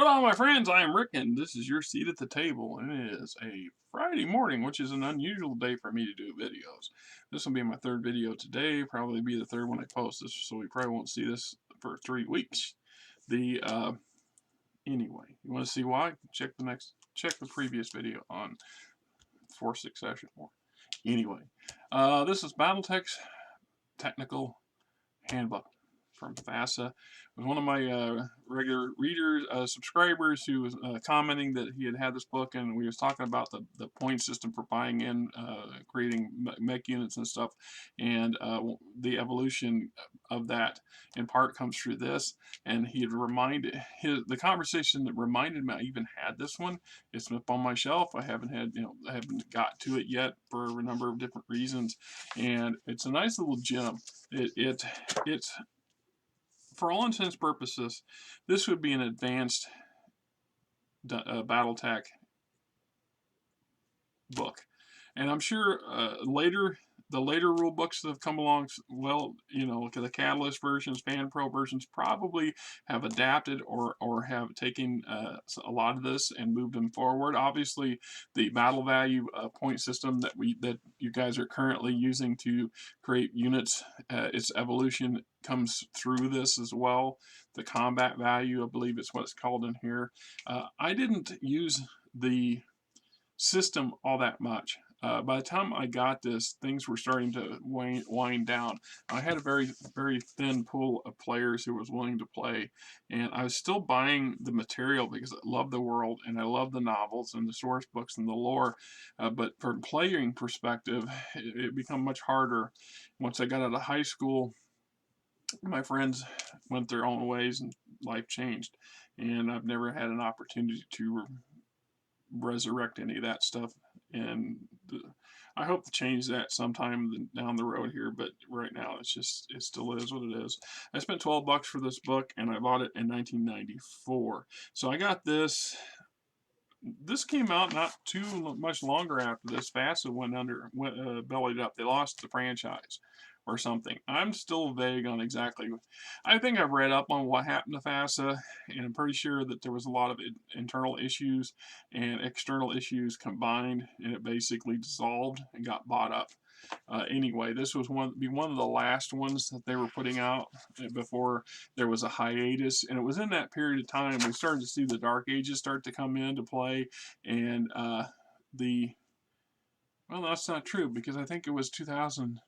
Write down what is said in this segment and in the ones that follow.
Hello, my friends. I am Rick, and this is your seat at the table. And it is a Friday morning, which is an unusual day for me to do videos. This will be my third video today. Probably be the third one I post this, so we probably won't see this for 3 weeks. The Anyway, you want to see why? Check the previous video on Force Succession. Anyway, this is Battletech's technical handbook from FASA. It was one of my regular readers, subscribers, who was commenting that he had this book, and we was talking about the point system for buying in, creating mech units and stuff, and the evolution of that in part comes through this. And he had reminded the conversation that reminded me I even had this one. It's up on my shelf. I haven't got to it yet for a number of different reasons, and it's a nice little gem. It's for all intents and purposes, this would be an advanced Battletech book, and I'm sure the later rule books that have come along, well, the Catalyst versions, Fan Pro versions, probably have adapted or have taken a lot of this and moved them forward. Obviously, the battle value point system that you guys are currently using to create units, its evolution comes through this as well. The combat value, I believe it's what it's called in here. I didn't use the system all that much. By the time I got this, things were starting to wind down. I had a very, very thin pool of players who was willing to play, and I was still buying the material because I love the world and I love the novels and the source books and the lore. But from playing perspective, it became much harder. Once I got out of high school, my friends went their own ways and life changed, and I've never had an opportunity to resurrect any of that stuff. And I hope to change that sometime down the road here, but right now it still is what it is. I spent $12 for this book, and I bought it in 1994. So I got this. This came out not too much longer after this. FASA went bellied up. They lost the franchise or something. I'm still vague on exactly. I think I've read up on what happened to FASA, and I'm pretty sure that there was a lot of internal issues and external issues combined, and it basically dissolved and got bought up. Anyway, this was one of the last ones that they were putting out before there was a hiatus, and it was in that period of time we started to see the Dark Ages start to come into play, and well, that's not true, because I think it was 2000.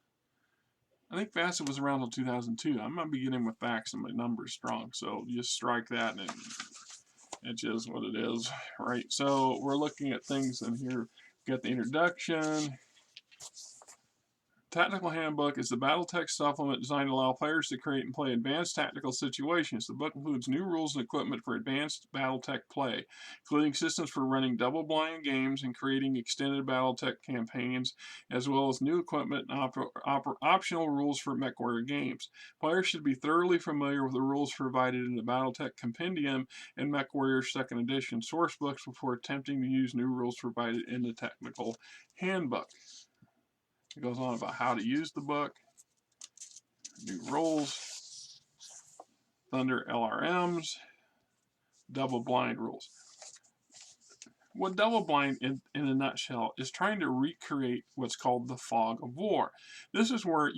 I think FASA was around until 2002. I might be getting with facts and my numbers strong, so just strike that, and it's just what it is, right? So we're looking at things in here. We've got the introduction. Tactical Handbook is the Battletech supplement designed to allow players to create and play advanced tactical situations. The book includes new rules and equipment for advanced Battletech play, including systems for running double-blind games and creating extended Battletech campaigns, as well as new equipment and optional rules for MechWarrior games. Players should be thoroughly familiar with the rules provided in the Battletech Compendium and MechWarrior 2nd Edition source books before attempting to use new rules provided in the Technical Handbook. It goes on about how to use the book, new rules, Thunder LRMs, double blind rules. What double blind, in a nutshell, is trying to recreate what's called the fog of war. This is where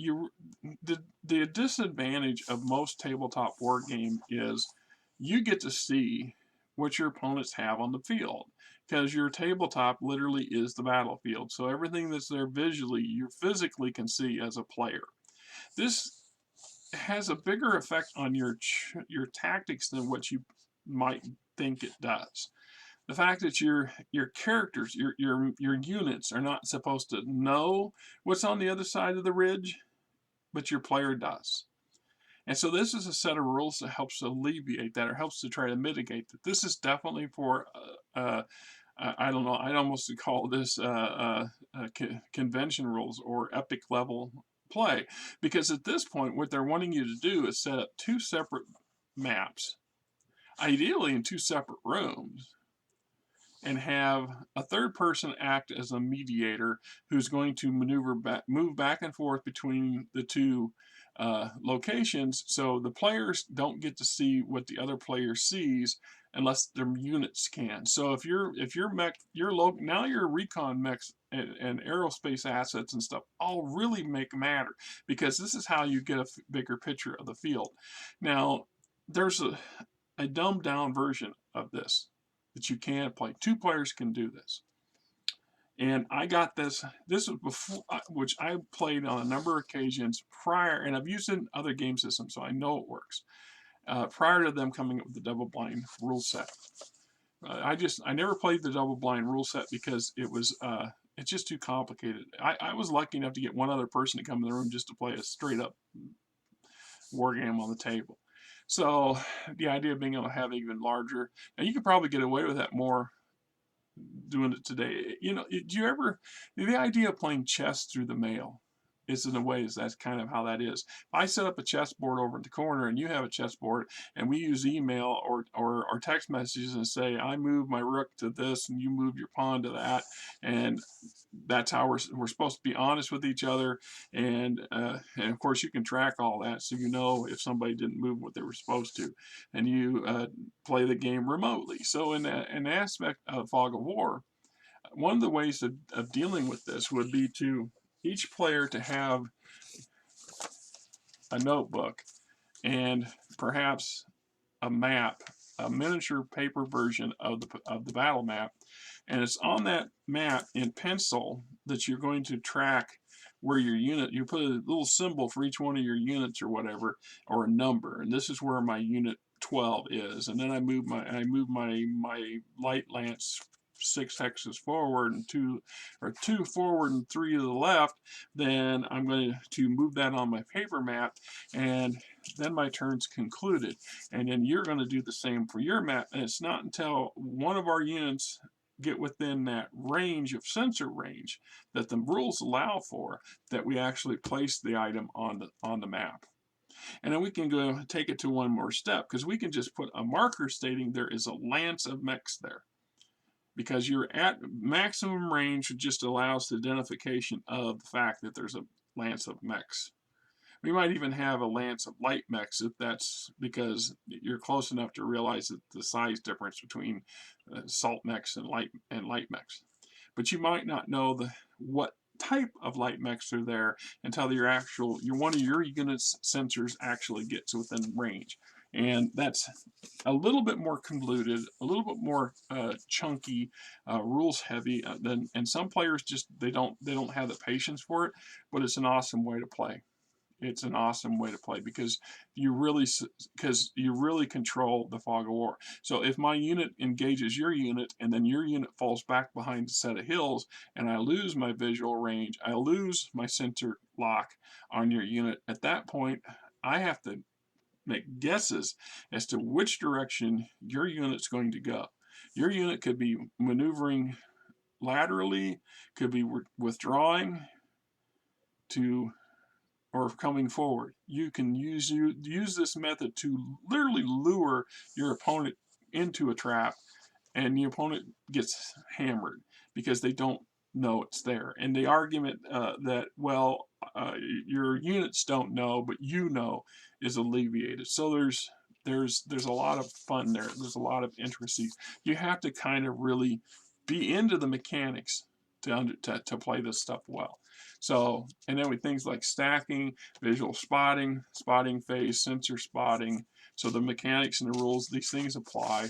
the disadvantage of most tabletop war game is you get to see what your opponents have on the field, because your tabletop literally is the battlefield. So everything that's there visually, you physically can see as a player. This has a bigger effect on your tactics than what you might think it does. The fact that your characters, your units are not supposed to know what's on the other side of the ridge, but your player does. And so this is a set of rules that helps to alleviate that, or helps to try to mitigate that. This is definitely for, I don't know, I'd almost call this convention rules or epic level play. Because at this point, what they're wanting you to do is set up two separate maps, ideally in two separate rooms, and have a third person act as a mediator who's going to move back and forth between the two locations, so the players don't get to see what the other player sees unless their units can. So if your mech, now your recon mechs and aerospace assets and stuff all really matter, because this is how you get a bigger picture of the field. Now, there's a dumbed down version of this that you can play. Two players can do this. And I got this. This was before, which I played on a number of occasions prior, and I've used it in other game systems, so I know it works. Prior to them coming up with the double blind rule set, I never played the double blind rule set because it's just too complicated. I was lucky enough to get one other person to come in the room just to play a straight up war game on the table. So the idea of being able to have even larger, now you could probably get away with that more doing it today. You know, do you ever, the idea of playing chess through the mail is, in a way, that's kind of how that is. If I set up a chessboard over in the corner and you have a chessboard and we use email or text messages and say, I move my rook to this and you move your pawn to that, and that's how we're supposed to be honest with each other, and of course you can track all that, so you know if somebody didn't move what they were supposed to, and you play the game remotely. So in an aspect of fog of war, one of the ways of dealing with this would be to each player to have a notebook and perhaps a map, a miniature paper version of the battle map, and it's on that map in pencil that you're going to track where your unit, you put a little symbol for each one of your units or whatever, or a number, and this is where my unit 12 is, and then I move my light lance 6 hexes forward and two forward and 3 to the left. Then I'm going to move that on my paper map, and then my turn's concluded. And then you're going to do the same for your map, and it's not until one of our units get within that range of sensor range that the rules allow for that we actually place the item on the map. And then we can go take it to one more step, because we can just put a marker stating there is a lance of mechs there, because you're at maximum range. It just allows the identification of the fact that there's a lance of mechs. We might even have a lance of light mechs if that's because you're close enough to realize that the size difference between salt mechs and light mechs. But you might not know what type of light mechs are there until one of your unit's sensors actually gets within range. And that's a little bit more convoluted, a little bit more chunky, rules heavy and some players just they don't have the patience for it. But it's an awesome way to play. It's an awesome way to play because you really control the fog of war. So if my unit engages your unit and then your unit falls back behind a set of hills and I lose my visual range, I lose my center lock on your unit, at that point I have to make guesses as to which direction your unit's going to go. Your unit could be maneuvering laterally, could be withdrawing to, or coming forward. You can use this method to literally lure your opponent into a trap, and the opponent gets hammered because they don't know it's there. And the argument that, well, your units don't know, but you know, is alleviated. So there's a lot of fun there. There's a lot of intricacies. You have to kind of really be into the mechanics to play this stuff well. So, and then with things like stacking, visual spotting, spotting phase, sensor spotting. So the mechanics and the rules, these things apply.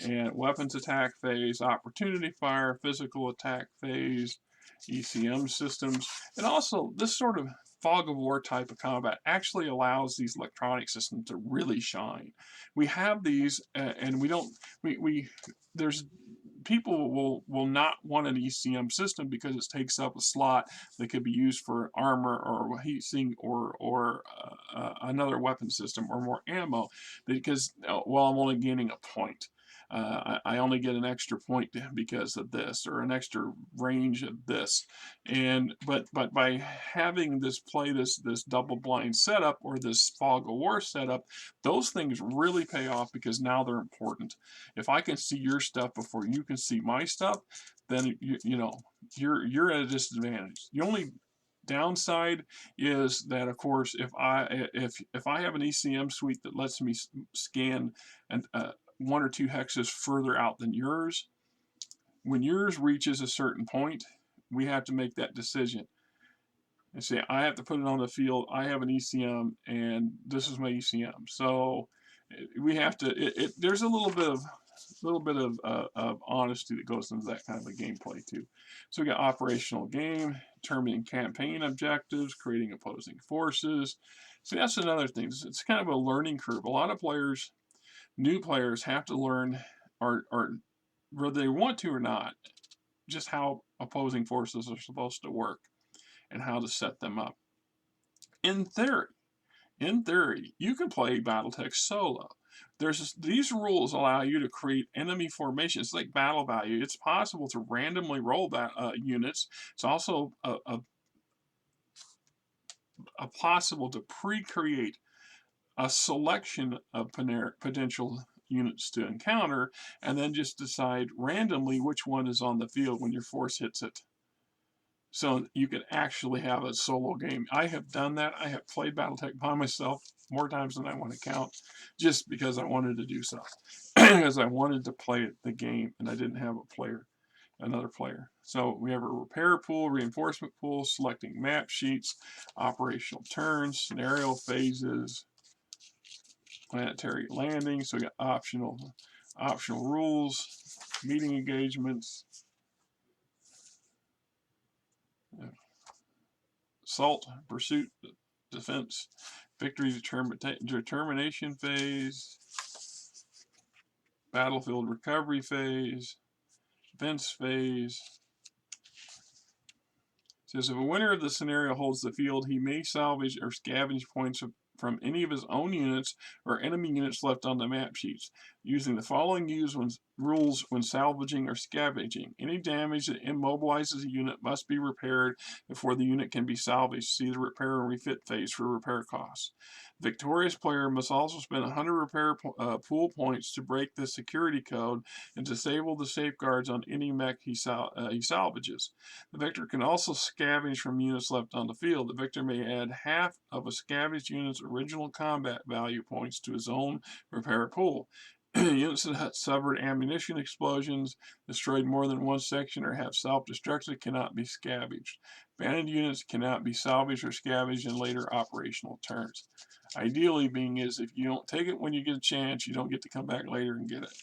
And weapons attack phase, opportunity fire, physical attack phase, ECM systems. And also this sort of fog of war type of combat actually allows these electronic systems to really shine. We have these and we don't, there's people will not want an ECM system because it takes up a slot that could be used for armor or heat sink or another weapon system or more ammo, because well, I'm only gaining a point. I only get an extra point because of this, or an extra range of this. And but by having this double blind setup or this fog of war setup, those things really pay off because now they're important. If I can see your stuff before you can see my stuff, then you're at a disadvantage. Downside is that, of course, if I have an ECM suite that lets me scan and 1 or 2 hexes further out than yours, when yours reaches a certain point, we have to make that decision and say, I have to put it on the field. I have an ECM, and this is my ECM. So we have to. There's a little bit of honesty that goes into that kind of a gameplay too. So we got operational game, determining campaign objectives, creating opposing forces. So that's another thing. It's kind of a learning curve. A lot of players, new players, have to learn, or whether they want to or not, just how opposing forces are supposed to work and how to set them up. In theory, you can play Battletech solo. These rules allow you to create enemy formations like battle value. It's possible to randomly roll units. It's also possible to pre-create a selection of potential units to encounter, and then just decide randomly which one is on the field when your force hits it. So you can actually have a solo game. I have done that. I have played Battletech by myself more times than I want to count, just because I wanted to do so. Because I wanted to play the game and I didn't have another player. So we have a repair pool, reinforcement pool, selecting map sheets, operational turns, scenario phases, planetary landing. So we got optional rules, meeting engagements, assault, pursuit, defense, victory determination phase, battlefield recovery phase, defense phase. It says if a winner of the scenario holds the field, he may salvage or scavenge points from any of his own units or enemy units left on the map sheets, using the following rules when salvaging or scavenging. Any damage that immobilizes a unit must be repaired before the unit can be salvaged. See the repair and refit phase for repair costs. Victorious player must also spend 100 repair pool points to break the security code and disable the safeguards on any mech he salvages. The victor can also scavenge from units left on the field. The victor may add half of a scavenged unit's original combat value points to his own repair pool. Units that have suffered ammunition explosions, destroyed more than one section, or have self-destructed cannot be scavenged. Abandoned units cannot be salvaged or scavenged in later operational turns. Ideally being is if you don't take it when you get a chance, you don't get to come back later and get it.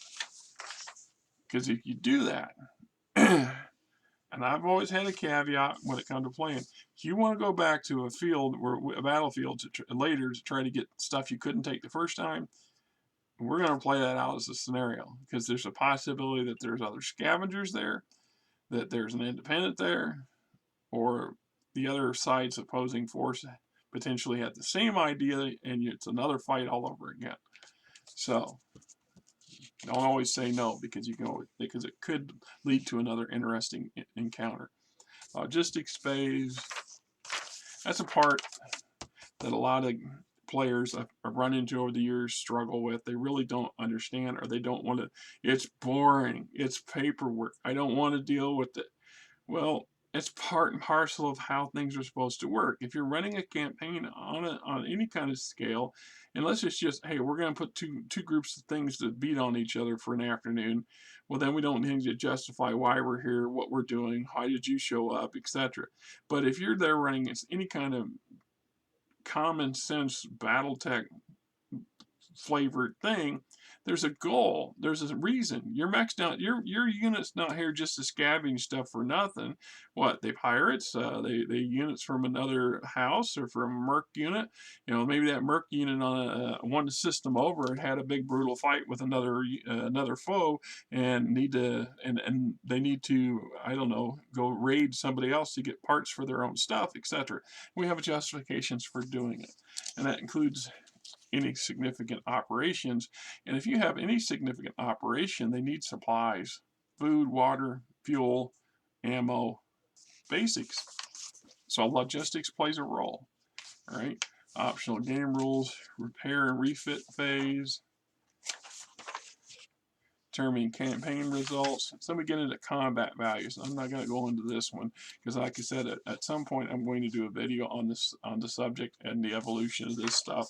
Because if you do that, and I've always had a caveat when it comes to playing, if you want to go back to a battlefield later to try to get stuff you couldn't take the first time, we're going to play that out as a scenario, because there's a possibility that there's other scavengers there, that there's an independent there, or the other side's opposing force potentially had the same idea, and it's another fight all over again. So don't always say no, because it could lead to another interesting encounter. Logistics phase. That's a part that a lot of players I've run into over the years struggle with. They really don't understand, or they don't want to. It's boring. It's paperwork. I don't want to deal with it. Well, it's part and parcel of how things are supposed to work. If you're running a campaign on any kind of scale, unless it's just, hey, we're going to put two groups of things to beat on each other for an afternoon, well, then we don't need to justify why we're here, what we're doing, how did you show up, etc. But if you're there running any kind of common sense Battletech flavored thing, there's a goal, there's a reason. Your unit's not here just to scavenge stuff for nothing. What, they pirates, they units from another house or from a merc unit. Maybe that merc unit on one system over, it had a big brutal fight with another foe, and they need to, I don't know, go raid somebody else to get parts for their own stuff, etc. We have justifications for doing it, and that includes any significant operations. And if you have any significant operation, they need supplies: food, water, fuel, ammo, basics. So logistics plays a role. All right. Optional game rules, repair and refit phase, determining campaign results. So we get into combat values. I'm not going to go into this one because, like I said, at some point I'm going to do a video on this, on the subject and the evolution of this stuff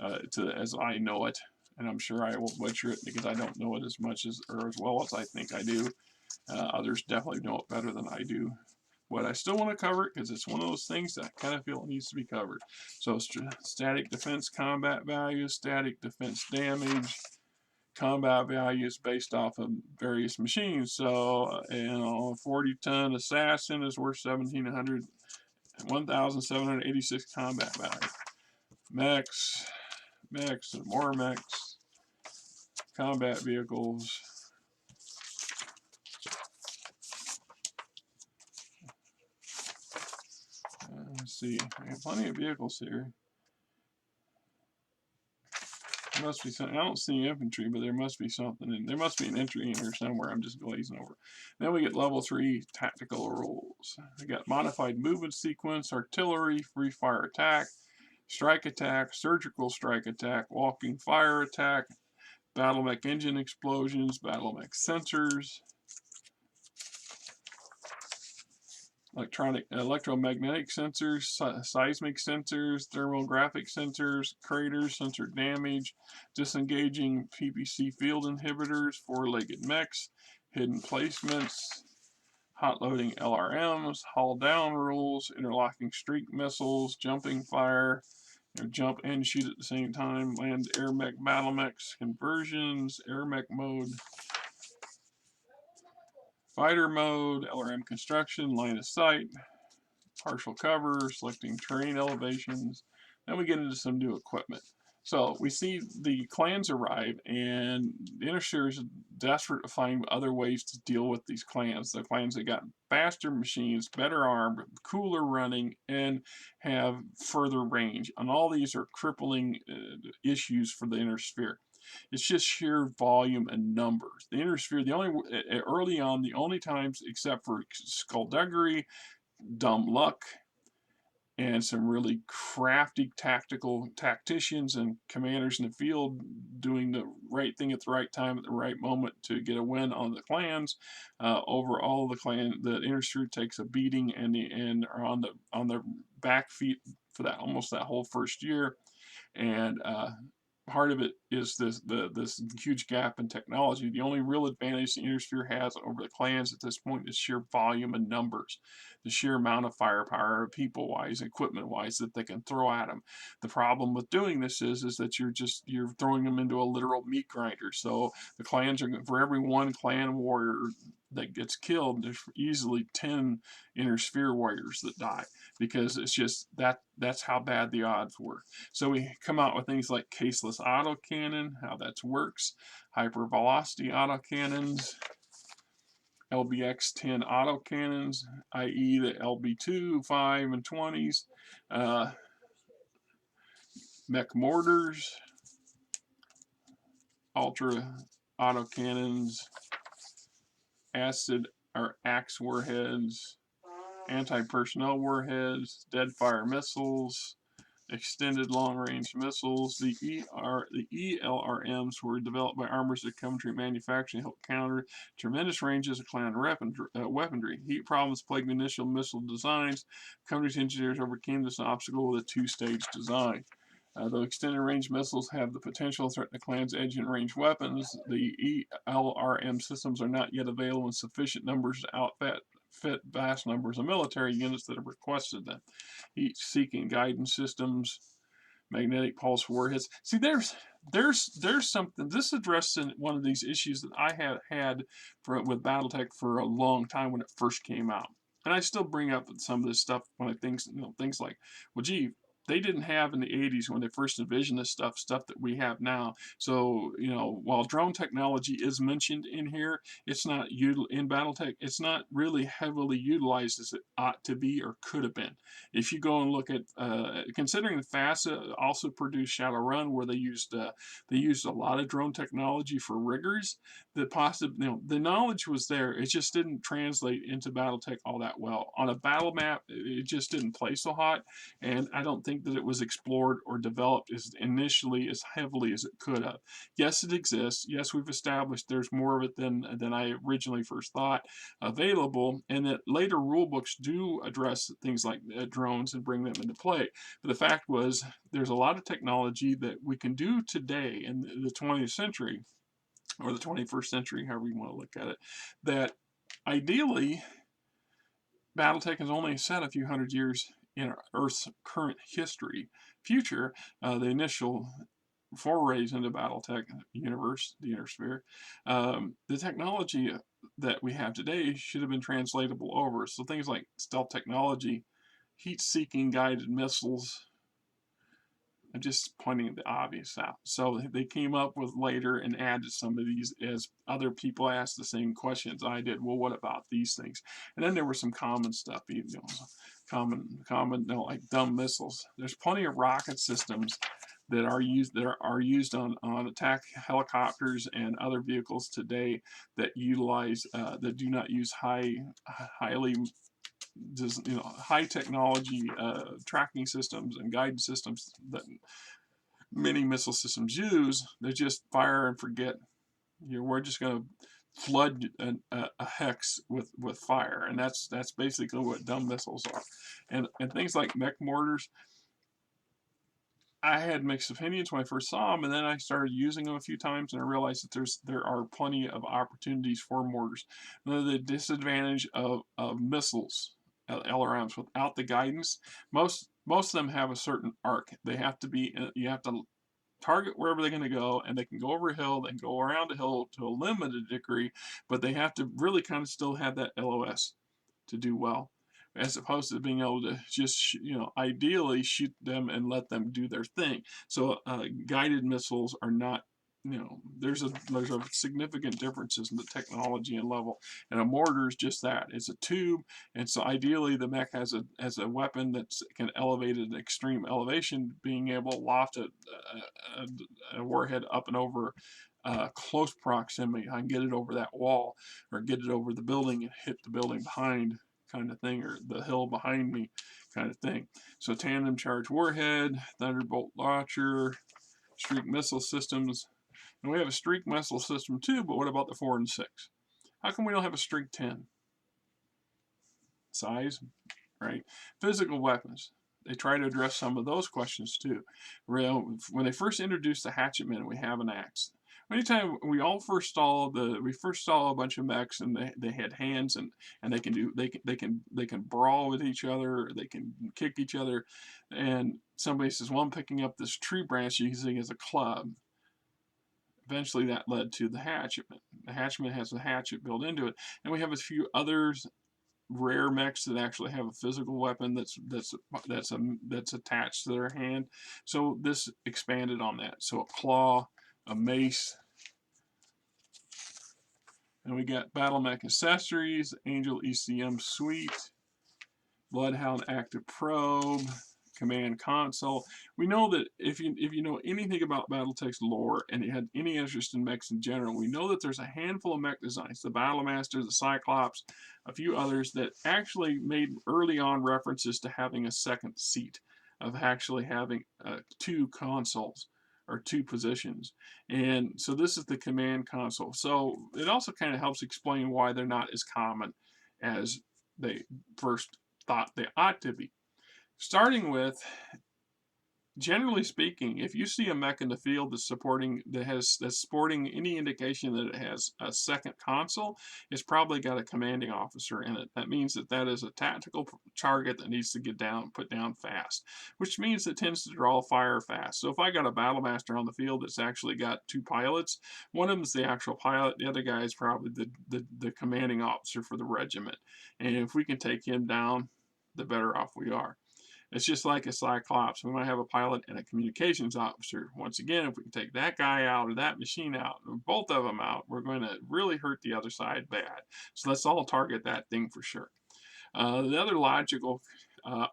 as I know it. And I'm sure I will butcher it because I don't know it as much as, or as well as I think I do. Others definitely know it better than I do. But I still want to cover it because it's one of those things that I kind of feel it needs to be covered. So static defense combat values, static defense damage, combat values based off of various machines. So, you know, a 40-ton assassin is worth 1,786 combat value. Mechs, and more mechs, combat vehicles. Let's see, we have plenty of vehicles here. There must be something. I don't see infantry, but there must be something. And there must be an entry in here somewhere. I'm just glazing over. Then we get level 3 tactical rules. We got modified movement sequence, artillery, free fire attack, strike attack, surgical strike attack, walking fire attack, battle mech engine explosions, battle mech sensors, electromagnetic sensors, seismic sensors, thermographic sensors, craters, sensor damage, disengaging PPC field inhibitors, four-legged mechs, hidden placements, hot loading LRMs, hull down rules, interlocking streak missiles, jumping fire, jump and shoot at the same time, land air mech battle mechs, conversions, air mech mode, fighter mode, LRM construction, line of sight, partial cover, selecting terrain elevations. Then we get into some new equipment. So we see the clans arrive, and the Innersphere is desperate to find other ways to deal with these clans. The clans that got faster machines, better armed, cooler running, and have further range. And all these are crippling issues for the Innersphere. It's just sheer volume and numbers. The Innersphere, early on, the only times except for skullduggery, dumb luck, and some really crafty tacticians and commanders in the field doing the right thing at the right time at the right moment to get a win on the clans. Overall, the Innersphere takes a beating and are on their back feet for almost that whole first year. And part of it is this huge gap in technology. The only real advantage the Innersphere has over the clans at this point is sheer volume and numbers, the sheer amount of firepower, people-wise, equipment-wise, that they can throw at them. The problem with doing this is that you're throwing them into a literal meat grinder. So the clans are, for every one clan warrior that gets killed, there's easily 10 Innersphere warriors that die, because it's just that's how bad the odds were. So we come out with things like caseless autocannon, how that works, hypervelocity autocannons, LBX-10 autocannons, i.e. the LB2, 5, and 20s, mech mortars, ultra autocannons, acid or axe warheads, anti-personnel warheads, dead fire missiles, extended long-range missiles. The ELRMs were developed by armors of Coventry Manufacturing to help counter tremendous ranges of clan weaponry. Heat problems plagued the initial missile designs. Coventry's engineers overcame this obstacle with a two-stage design. Though extended range missiles have the potential to threaten the clan's edge and range weapons, the ELRM systems are not yet available in sufficient numbers to outfit vast numbers of military units that have requested them. Heat-seeking guidance systems, magnetic pulse warheads. See, there's something. This addressed one of these issues that I have had with Battletech for a long time when it first came out, and I still bring up some of this stuff when things like, well, gee, they didn't have in the 80s when they first envisioned this stuff that we have now. So, while drone technology is mentioned in here, it's not in Battletech. It's not really heavily utilized as it ought to be or could have been. If you go and look at, considering the FASA also produced Shadowrun, where they used a lot of drone technology for riggers, the knowledge was there. It just didn't translate into Battletech all that well. On a battle map, it just didn't play so hot, and I don't think think that it was explored or developed as initially as heavily as it could have. Yes, it exists. Yes, we've established there's more of it than I originally first thought available, and that later rule books do address things like drones and bring them into play. But the fact was, there's a lot of technology that we can do today in the 20th century or the 21st century, however you want to look at it, that ideally Battletech is only set a few hundred years in Earth's current history. Future, the initial forays into Battletech universe, the inner sphere, the technology that we have today should have been translatable over. So things like stealth technology, heat-seeking guided missiles. I'm just pointing the obvious out. So they came up with later and added some of these as other people asked the same questions I did. Well, what about these things? And then there was some common stuff, you know, common, you know, like dumb missiles. There's plenty of rocket systems that are used on attack helicopters and other vehicles today that utilize that do not use highly high technology tracking systems and guidance systems that many missile systems use. They just fire and forget. We're just going to flood a hex with fire, and that's basically what dumb missiles are. And things like mech mortars, I had mixed opinions when I first saw them, and then I started using them a few times, and I realized that there are plenty of opportunities for mortars. The disadvantage of missiles, LRMs, without the guidance, most of them have a certain arc. They have to be, you have to target wherever they're going to go, and they can go over a hill, they can go around a hill to a limited degree, but they have to really kind of still have that LOS to do well, as opposed to being able to just, ideally shoot them and let them do their thing. So guided missiles are not, there's a significant differences in the technology and level. And a mortar is just that. It's a tube, and so ideally the mech has a weapon that can elevate at an extreme elevation, being able to loft a warhead up and over close proximity. I can get it over that wall or get it over the building and hit the building behind, kind of thing, or the hill behind me, kind of thing. So tandem charge warhead, thunderbolt launcher, streak missile systems. And we have a streak missile system too, but what about the 4 and 6? How come we don't have a streak 10? Size, right? Physical weapons. They try to address some of those questions too. When they first introduced the hatchetman, we have an axe. Anytime we first saw a bunch of mechs, and they had hands, and they can brawl with each other, they can kick each other, and somebody says, well, I'm picking up this tree branch using it as a club. Eventually that led to the hatchetman. The hatchetman has a hatchet built into it, and we have a few others, rare mechs, that actually have a physical weapon that's attached to their hand. So this expanded on that. So a claw, a mace, and we got Battle Mech accessories, Angel ECM suite, Bloodhound active probe, command console. We know that if you know anything about Battletech's lore and you had any interest in mechs in general, we know that there's a handful of mech designs, the Battlemaster, the Cyclops, a few others, that actually made early on references to having a second seat, of actually having 2 consoles or 2 positions. And so this is the command console. So it also kind of helps explain why they're not as common as they first thought they ought to be. Starting with, generally speaking, if you see a mech in the field that's sporting any indication that it has a second console, it's probably got a commanding officer in it. That means that is a tactical target that needs to put down fast, which means it tends to draw fire fast. So if I got a Battlemaster on the field that's actually got 2 pilots, one of them is the actual pilot, the other guy is probably the commanding officer for the regiment. And if we can take him down, the better off we are. It's just like a Cyclops. We might have a pilot and a communications officer. Once again, if we can take that guy out or that machine out, or both of them out, we're going to really hurt the other side bad. So let's all target that thing for sure. The other logical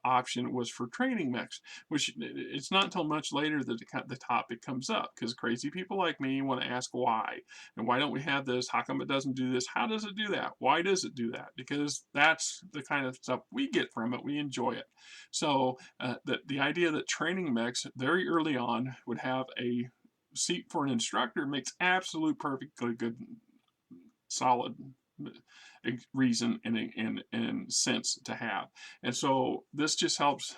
option was for training mechs, which it's not until much later that the topic comes up, because crazy people like me want to ask why. And why don't we have this? How come it doesn't do this? How does it do that? Why does it do that? Because that's the kind of stuff we get from it. We enjoy it. So the idea that training mechs very early on would have a seat for an instructor makes absolute perfectly good, solid reason and sense to have. And so this just helps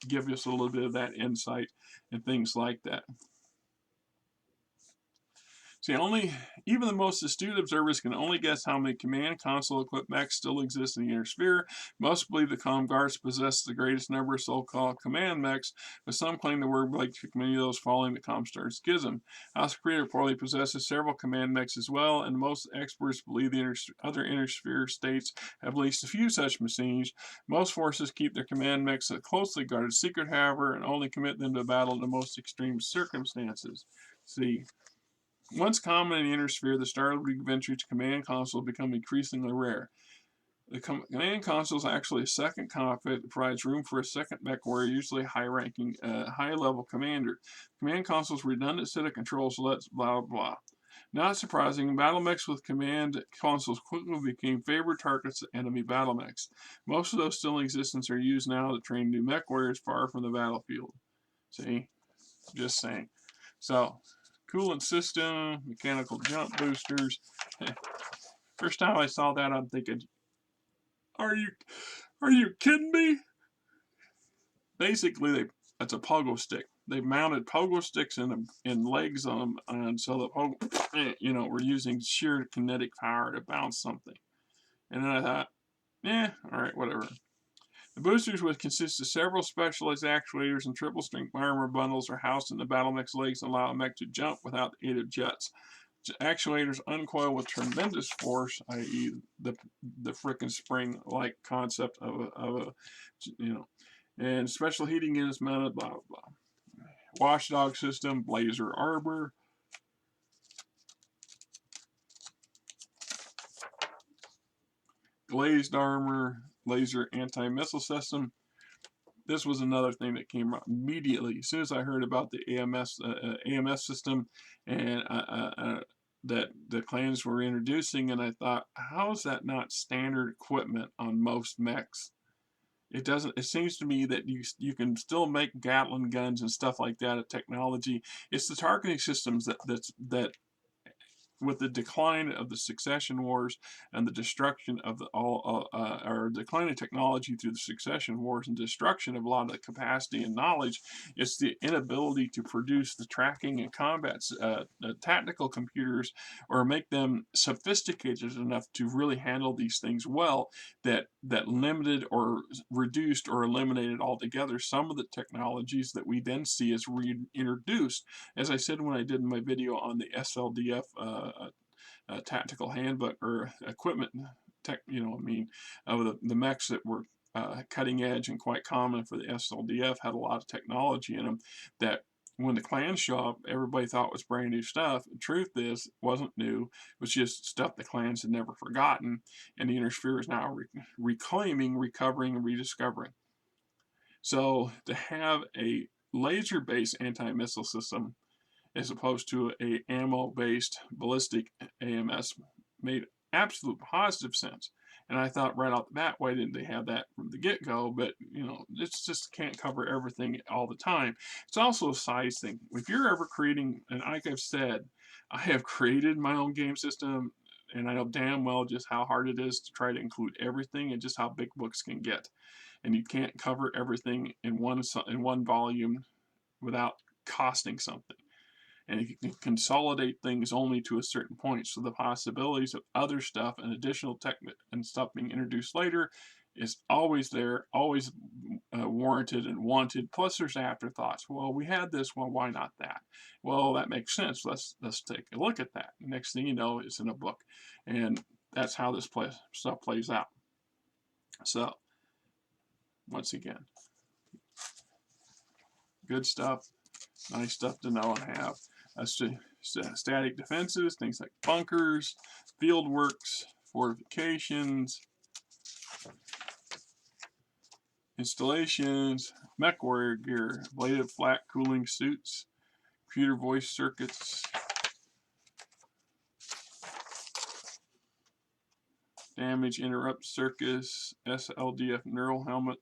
give us a little bit of that insight and things like that. See, even the most astute observers can only guess how many command console equipped mechs still exist in the inner sphere. Most believe the comm guards possess the greatest number of so-called command mechs, but some claim the word like many of those following the Comstar schism. House Creator reportedly possesses several command mechs as well, and most experts believe the other inner sphere states have at least a few such machines. Most forces keep their command mechs a closely guarded secret, however, and only commit them to battle in the most extreme circumstances. See, once common in the inner sphere, the Starleague venture to command console become increasingly rare. The command console is actually a second cockpit that provides room for a second mech warrior, usually a high-ranking, high-level commander. Command console's redundant set of controls lets blah blah. Not surprising, battle mechs with command consoles quickly became favored targets of enemy battle mechs. Most of those still in existence are used now to train new mech warriors far from the battlefield. See? Just saying. So, coolant system, mechanical jump boosters. First time I saw that, I'm thinking, are you kidding me? Basically, that's a pogo stick. They mounted pogo sticks and legs on them, and so the pogo, we're using sheer kinetic power to bounce something. And then I thought, all right, whatever. The boosters would consist of several specialized actuators, and triple strength armor bundles are housed in the battle mech's legs and allow a mech to jump without the aid of jets. Actuators uncoil with tremendous force, i.e., the frickin' spring-like concept of a, and special heating units mounted, blah blah blah. Watchdog system, blazer arbor. Glazed armor, laser anti-missile system. This was another thing that came out immediately as soon as I heard about the AMS system and that the clans were introducing, and I thought, how is that not standard equipment on most mechs? It doesn't. It seems to me that you can still make Gatling guns and stuff like that. A technology. It's the targeting systems that with the decline of the succession wars and the destruction of or decline of technology through the succession wars and destruction of a lot of the capacity and knowledge, it's the inability to produce the tracking and combat tactical computers or make them sophisticated enough to really handle these things well that limited or reduced or eliminated altogether some of the technologies that we then see as reintroduced. As I said when I did my video on the SLDF tactical handbook or equipment tech, of the mechs that were cutting edge and quite common for the SLDF, had a lot of technology in them that when the clans show up, everybody thought was brand new stuff. The truth is, it wasn't new. It was just stuff the clans had never forgotten, and the inner sphere is now reclaiming, recovering, and rediscovering. So to have a laser-based anti-missile system as opposed to a ammo-based ballistic AMS made absolute positive sense. And I thought right off the bat, why didn't they have that from the get-go? But, it's just can't cover everything all the time. It's also a size thing. If you're ever creating, and like I've said, I have created my own game system, and I know damn well just how hard it is to try to include everything and just how big books can get. And you can't cover everything in one volume without costing something. And you can consolidate things only to a certain point. So the possibilities of other stuff and additional tech and stuff being introduced later is always there, always warranted and wanted. Plus, there's afterthoughts. Well, we had this one, why not that? Well, that makes sense. Let's take a look at that. Next thing you know, it's in a book, and that's how this stuff plays out. So, once again, good stuff, nice stuff to know and have. Static defenses, things like bunkers, field works, fortifications. Installations, mech warrior gear, bladed flat cooling suits, computer voice circuits, damage interrupt circus, SLDF neural helmet.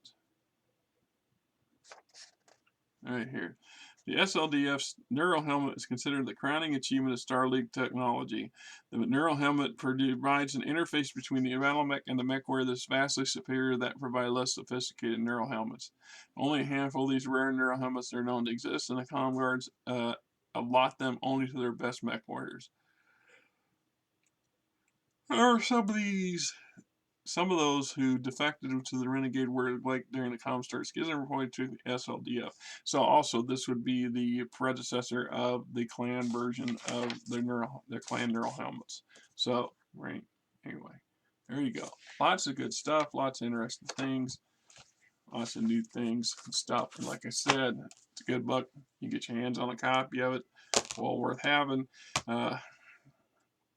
Right here. The SLDF's neural helmet is considered the crowning achievement of Star League technology. The neural helmet provides an interface between the Battletech and the mech warrior that's vastly superior that provide less sophisticated neural helmets. Only a handful of these rare neural helmets are known to exist, and the comm guards allot them only to their best mech warriors. There are some of those who defected to the Renegade were like during the Comstar Schism reported to the SLDF. So also this would be the predecessor of the clan version of their clan neural helmets. So right, anyway, there you go. Lots of good stuff, lots of interesting things, lots of new things and stuff. And like I said, it's a good book. You get your hands on a copy of it, well worth having.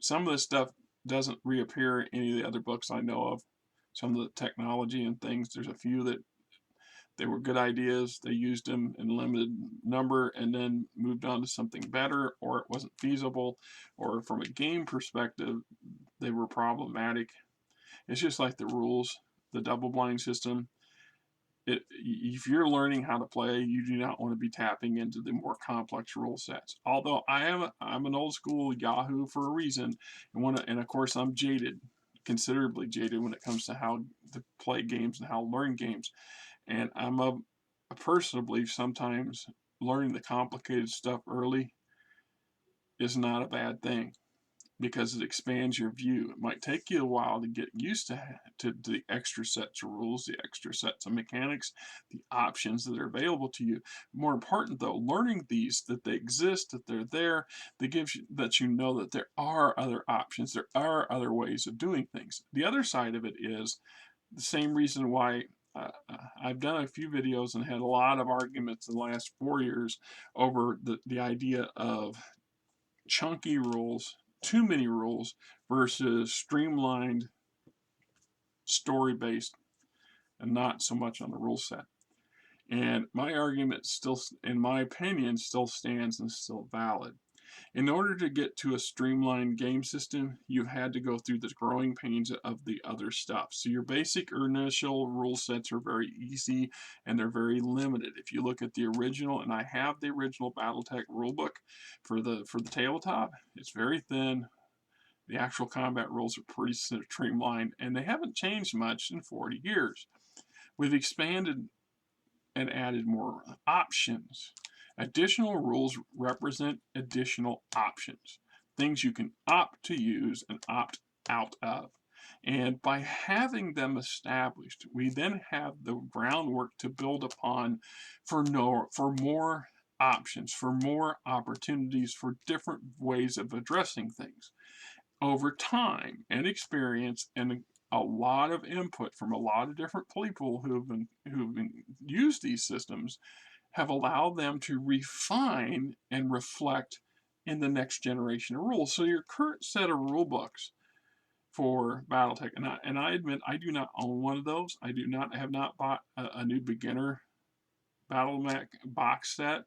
Some of this stuff doesn't reappear in any of the other books I know of. Some of the technology and things, there's a few that they were good ideas. They used them in limited number and then moved on to something better, or it wasn't feasible, or from a game perspective, they were problematic. It's just like the rules, the double blind system. If you're learning how to play, you do not want to be tapping into the more complex rule sets. Although I'm an old school Yahoo for a reason, and of course I'm jaded, considerably jaded when it comes to how to play games and how to learn games. And I'm a personal belief sometimes learning the complicated stuff early is not a bad thing, because it expands your view. It might take you a while to get used to the extra sets of rules, the extra sets of mechanics, the options that are available to you. More important though, learning these, that they exist, that they're there, that gives you that you know that there are other options, there are other ways of doing things. The other side of it is the same reason why I've done a few videos and had a lot of arguments in the last 4 years over the idea of chunky rules, too many rules, versus streamlined, story-based, and not so much on the rule set. And my argument still, in my opinion, still stands and is still valid. In order to get to a streamlined game system, you've had to go through the growing pains of the other stuff. So your basic initial rule sets are very easy and they're very limited. If you look at the original, and I have the original Battletech rulebook for the tabletop, it's very thin. The actual combat rules are pretty streamlined, and they haven't changed much in 40 years. We've expanded and added more options. Additional rules represent additional options, things you can opt to use and opt out of. And by having them established, we then have the groundwork to build upon for more options, for more opportunities, for different ways of addressing things. Over time and experience and a lot of input from a lot of different people who've used these systems have allowed them to refine and reflect in the next generation of rules. So your current set of rule books for Battletech, and I admit I do not own one of those. I have not bought a new beginner Battletech box set,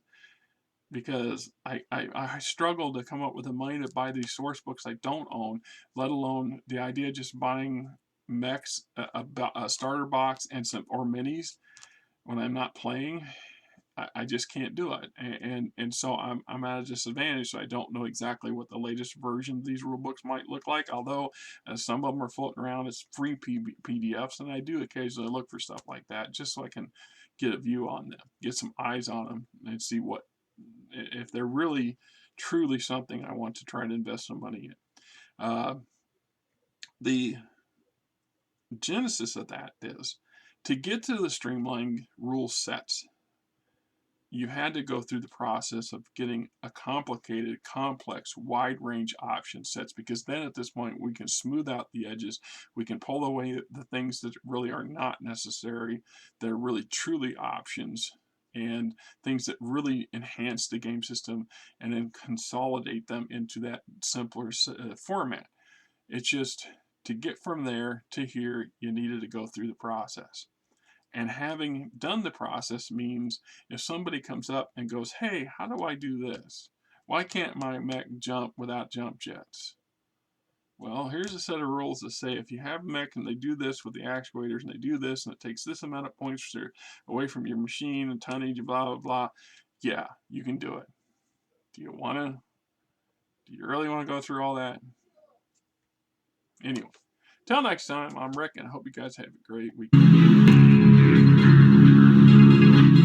because I struggle to come up with the money to buy these source books I don't own, let alone the idea of just buying Mechs, a starter box, and or minis when I'm not playing. I just can't do it, and so I'm at a disadvantage. So I don't know exactly what the latest version of these rule books might look like. Although some of them are floating around as free PDFs, and I do occasionally look for stuff like that just so I can get a view on them, get some eyes on them, and see what if they're really truly something I want to try to invest some money in. The genesis of that is to get to the streamlined rule sets. You had to go through the process of getting a complicated, complex, wide range option sets, because then at this point we can smooth out the edges, we can pull away the things that really are not necessary, that are really truly options, and things that really enhance the game system, and then consolidate them into that simpler format. It's just, to get from there to here, you needed to go through the process. And having done the process means if somebody comes up and goes, hey, how do I do this? Why can't my mech jump without jump jets? Well, here's a set of rules that say if you have a mech and they do this with the actuators and they do this and it takes this amount of points away from your machine and tonnage, blah, blah, blah, yeah, you can do it. Do you really want to go through all that? Anyway, till next time, I'm Rick, and I hope you guys have a great weekend.